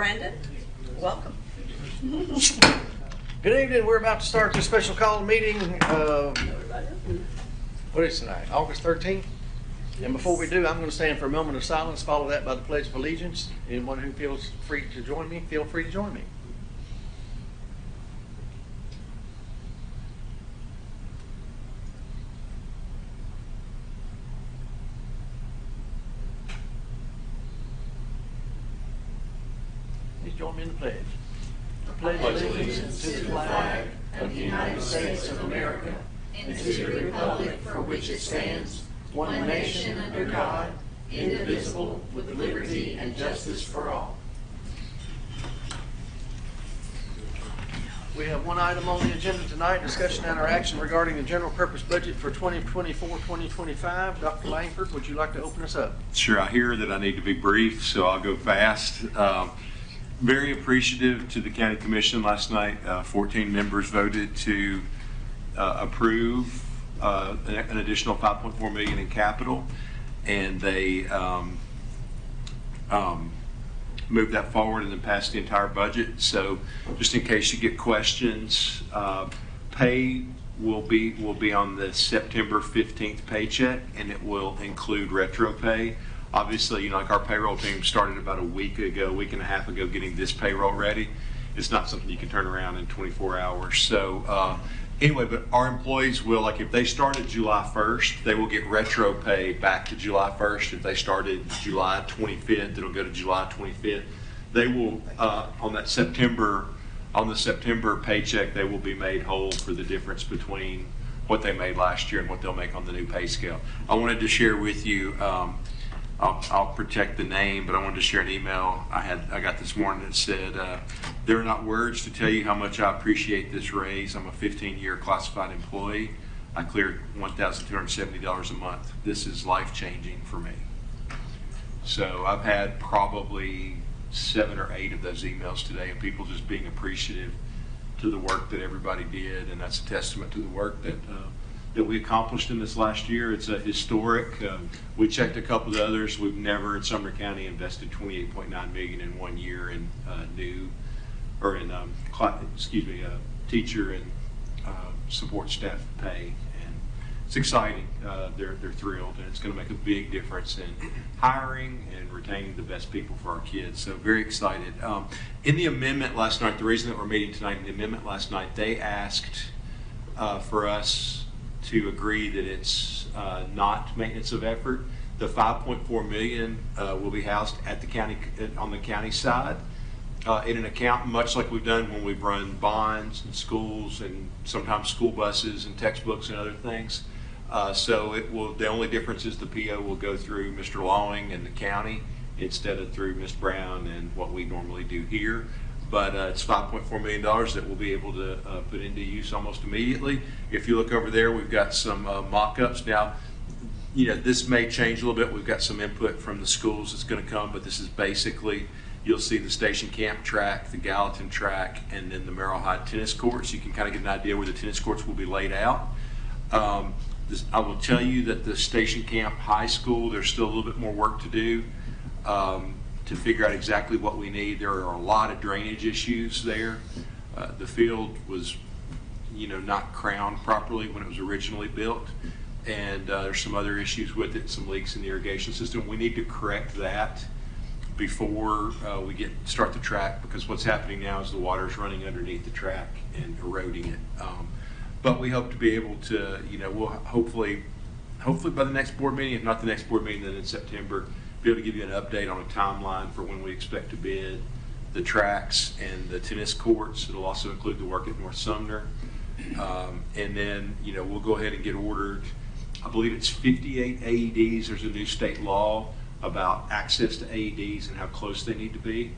Brandon, welcome. Good evening. We're about to start this special call meeting. What is tonight? August 13th? And before we do, I'm going to stand for a moment of silence, follow that by the Pledge of Allegiance. Anyone who feels free to join me, feel free to join me. Please join me in the pledge. I pledge allegiance to the flag of the United States of America and to the republic for which it stands, one nation under God, indivisible, with liberty and justice for all. We have one item on the agenda tonight, discussion and or action regarding the general purpose budget for 2024-2025. Dr. Langford, would you like to open us up? Sure. I hear that I need to be brief, so I'll go fast. Very appreciative to the County Commission last night. 14 members voted to approve an additional $5.4 million in capital, and they moved that forward and then passed the entire budget. So just in case you get questions, pay will be on the September 15th paycheck, and it will include retro pay. Obviously, like our payroll team started about a week and a half ago getting this payroll ready. It's not something you can turn around in 24 hours. So anyway, but our employees will, like if they started July 1st, they will get retro pay back to July 1st. If they started July 25th, it'll go to July 25th. They will, on the September paycheck, they will be made whole for the difference between what they made last year and what they'll make on the new pay scale. I wanted to share with you, I'll protect the name, but I wanted to share an email I got this morning that said, there are not words to tell you how much I appreciate this raise. I'm a 15-year classified employee. I cleared $1,270 a month. This is life-changing for me. So I've had probably 7 or 8 of those emails today, and people just being appreciative to the work that everybody did, and that's a testament to the work that we accomplished in this last year. It's a historic. We checked a couple of others. We've never in Sumner County invested $28.9 million in 1 year in teacher and support staff pay, and it's exciting. They're thrilled, and it's going to make a big difference in hiring and retaining the best people for our kids. So very excited. In the amendment last night, the reason that we're meeting tonight, in the amendment last night, they asked for us to agree that it's not maintenance of effort. The $5.4 million will be housed at the county, on the county side, in an account much like we've done when we've run bonds and schools and sometimes school buses and textbooks and other things. So it will. The only difference is the PO will go through Mr. Lawing and the county instead of through Ms. Brown and what we normally do here. But it's $5.4 million that we'll be able to put into use almost immediately. If you look over there, we've got some mock-ups. Now, this may change a little bit. We've got some input from the schools that's going to come, but this is basically, you'll see the Station Camp track, the Gallatin track, and then the Merrill High tennis courts. You can kind of get an idea where the tennis courts will be laid out. I will tell you that the Station Camp High School, there's still a little bit more work to do. To figure out exactly what we need. There are a lot of drainage issues there. The field was, not crowned properly when it was originally built, and there's some other issues with it, some leaks in the irrigation system. We need to correct that before we start the track, because what's happening now is the water's running underneath the track and eroding it. But we hope to be able to, we'll hopefully by the next board meeting, if not the next board meeting, then in September, be able to give you an update on a timeline for when we expect to bid the tracks and the tennis courts. It'll also include the work at North Sumner. And then, we'll go ahead and get ordered, I believe it's 58 AEDs. There's a new state law about access to AEDs and how close they need to be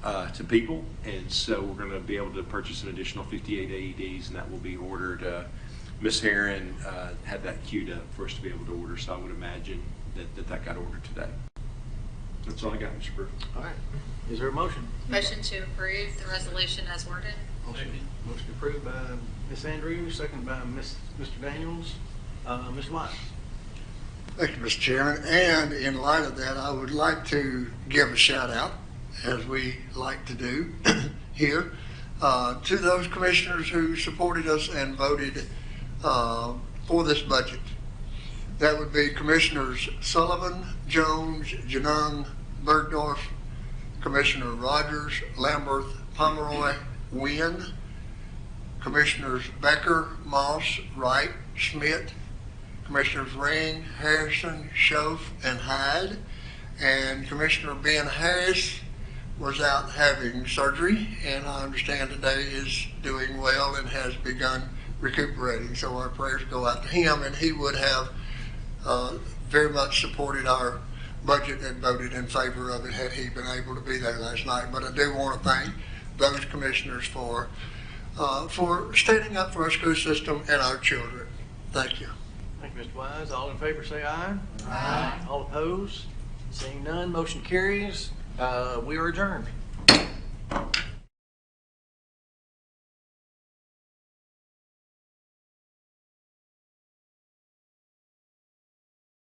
to people. And so we're going to be able to purchase an additional 58 AEDs, and that will be ordered. Ms. Herron had that queued up for us to be able to order, so I would imagine that got ordered today. That's all I got, Mr. Brewer. All right. Is there a motion? Motion to approve the resolution as worded. Motion approved by Ms. Andrews, second by Mr. Daniels. Mr. White. Thank you, Mr. Chairman. And in light of that, I would like to give a shout out as we like to do here. To those commissioners who supported us and voted for this budget, that would be Commissioners Sullivan, Jones, Janung, Bergdorf, Commissioner Rogers, Lamberth, Pomeroy, Wynn, Commissioners Becker, Moss, Wright, Schmidt, Commissioners Ring, Harrison, Schoaf, and Hyde. And Commissioner Ben Harris was out having surgery, and I understand today is doing well and has begun recuperating. So our prayers go out to him, and he would have very much supported our budget and voted in favor of it had he been able to be there last night. But I do want to thank those commissioners for standing up for our school system and our children. Thank you. Thank you, Mr. Wise. All in favor say aye. Aye. All opposed? Seeing none, motion carries. We are adjourned.